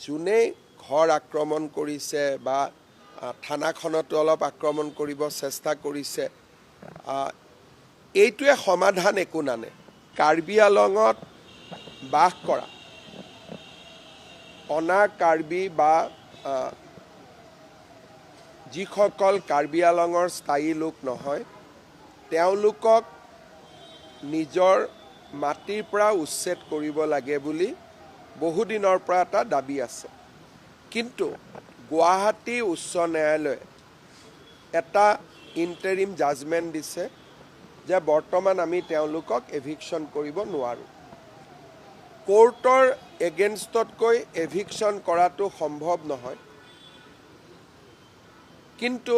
যোনে ঘৰ আক্ৰমণ কৰিছে বা থানাখনতো অলপ আক্ৰমণ কৰিব চেষ্টা কৰিছে এইটোৱে সমাধান একো নানে। কাৰ্বি আলঙত বাস কৰা অনা কাৰ্বি বা যিসকল কাৰ্বি আলঙৰ স্থায়ী লোক নহয় তেওঁলোকক নিজৰ মাটিৰ পৰা উচ্ছেদ কৰিব লাগে বুলি বহুদিনৰ পৰা এটা দাবী আছে। কিন্তু গুৱাহাটী উচ্চ ন্যায়ালয়ে এটা ইণ্টাৰিম জাজমেণ্ট দিছে যে বৰ্তমান আমি তেওঁলোকক এভিকশ্যন কৰিব নোৱাৰোঁ। কোৰ্টৰ এগেইনষ্টতকৈ এভিকশ্যন কৰাটো সম্ভৱ নহয়, কিন্তু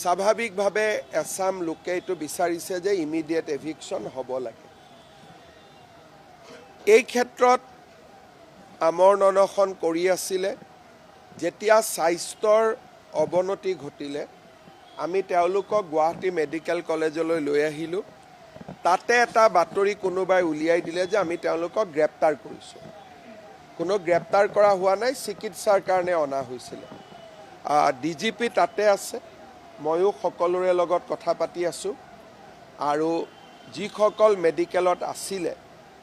স্বাভাৱিকভাৱে এছাম লোকে এইটো বিচাৰিছে যে ইমিডিয়েট এভিকশ্যন হ'ব লাগে। এই ক্ষেত্ৰত আমৰণ অনশন কৰি আছিলে। যেতিয়া স্বাস্থ্যৰ অৱনতি ঘটিলে আমি তেওঁলোকক গুৱাহাটী মেডিকেল কলেজলৈ লৈ আহিলোঁ। তাতে এটা বাতৰি কোনোবাই উলিয়াই দিলে যে আমি তেওঁলোকক গ্ৰেপ্তাৰ কৰিছোঁ। কোনো গ্ৰেপ্তাৰ কৰা হোৱা নাই, চিকিৎসাৰ কাৰণে অনা হৈছিলে। DGP তাতে আছে, ময়ো সকলোৰে লগত কথা পাতি আছোঁ আৰু যিসকল মেডিকেলত আছিলে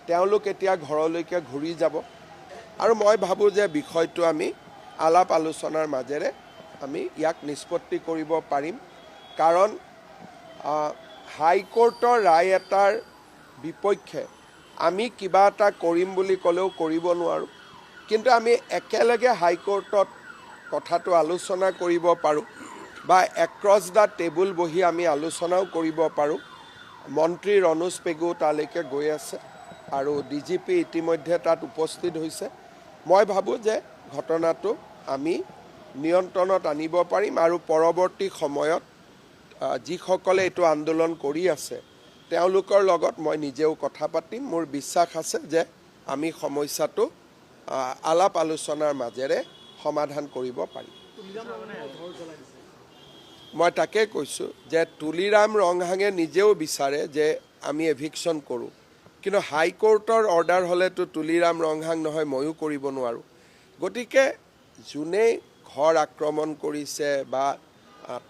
তেওঁলোক এতিয়া ঘৰলৈকে ঘূৰি যাব আৰু মই ভাবোঁ যে বিষয়টো আমি আলাপ আলোচনাৰ মাজেৰে আমি ইয়াক নিষ্পত্তি কৰিব পাৰিম। কাৰণ হাইকোৰ্টৰ ৰায় এটাৰ বিপক্ষে আমি কিবা এটা কৰিম বুলি ক'লেও কৰিব নোৱাৰোঁ, কিন্তু আমি একেলগে হাইকোৰ্টত কথাটো আলোচনা কৰিব পাৰোঁ বা এক্ৰছ দ্য টেবুল বহি আমি আলোচনাও কৰিব পাৰোঁ। মন্ত্ৰী ৰণোজ পেগু তালৈকে গৈ আছে আৰু DGP ইতিমধ্যে তাত উপস্থিত হৈছে। মই ভাবোঁ যে ঘটনাটো আমি নিয়ন্ত্ৰণত আনিব পাৰিম আৰু পৰৱৰ্তী সময়ত যিসকলে এইটো আন্দোলন কৰি আছে তেওঁলোকৰ লগত মই নিজেও কথা পাতিম। মোৰ বিশ্বাস আছে যে আমি সমস্যাটো আলাপ আলোচনাৰ মাজেৰে সমাধান কৰিব পাৰিম। মই তাকে কৈছোঁ যে তুলিৰাম ৰংহাঙে নিজেও বিচাৰে যে আমি এভিকশ্যন কৰোঁ, কিন্তু হাইকোৰ্টৰ অৰ্ডাৰ হ'লেতো তুলিৰাম ৰংহাং নহয়, ময়ো কৰিব নোৱাৰোঁ। গতিকে যোনে ঘৰ আক্ৰমণ কৰিছে বা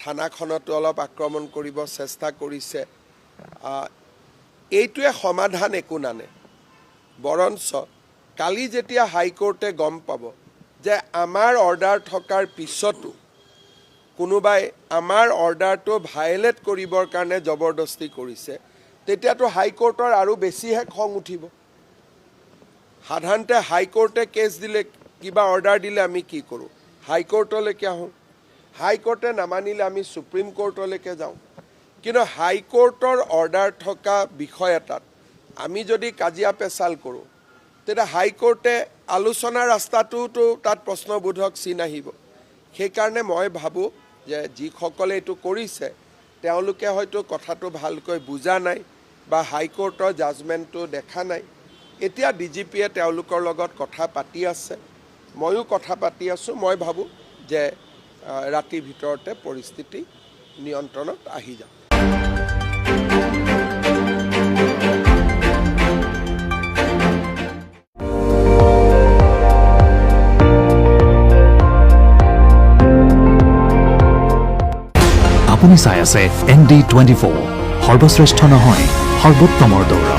থানাখনতো অলপ আক্ৰমণ কৰিব চেষ্টা কৰিছে এইটোৱে সমাধান একো নানে। বৰঞ্চ কালি যেতিয়া হাইকোৰ্টে গম পাব যে আমাৰ অৰ্ডাৰ থকাৰ পিছতো কোনোবাই আমাৰ অৰ্ডাৰটো ভায়লেট কৰিবৰ কাৰণে জবৰদস্তি কৰিছে, তেতিয়াতো হাইকোৰ্টৰ আৰু বেছিহে খং উঠিব। সাধাৰণতে হাইকোৰ্টে কেছ দিলে, কিবা অৰ্ডাৰ দিলে আমি কি কৰোঁ? হাইকোৰ্টলৈকে আহোঁ। হাইকোৰ্টে নামানিলে আমি সুপ্ৰিম কোৰ্টলৈকে যাওঁ। কিন্তু হাইকোৰ্টৰ অৰ্ডাৰ থকা বিষয় এটাত আমি যদি কাজিয়া পেচাল কৰোঁ তেতিয়া হাইকোৰ্টে আলোচনাৰ ৰাস্তাটোতো তাত প্ৰশ্নবোধক চিন আহিব। সেইকাৰণে মই ভাবোঁ যে যিসকলে এইটো কৰিছে তেওঁলোকে হয়তো কথাটো ভালকৈ বুজা নাই বা হাইকোৰ্টৰ জাজমেণ্টটো দেখা নাই। এতিয়া DGPয়ে তেওঁলোকৰ লগত কথা পাতি আছে, ময়ো কথা পাতি আছোঁ। মই ভাবোঁ যে ৰাতিৰ ভিতৰতে পৰিস্থিতি নিয়ন্ত্ৰণত আহি যাব। আপুনি চাই আছে ND24, সৰ্বশ্ৰেষ্ঠ নহয় সৰ্বোত্তমৰ দৌৰ।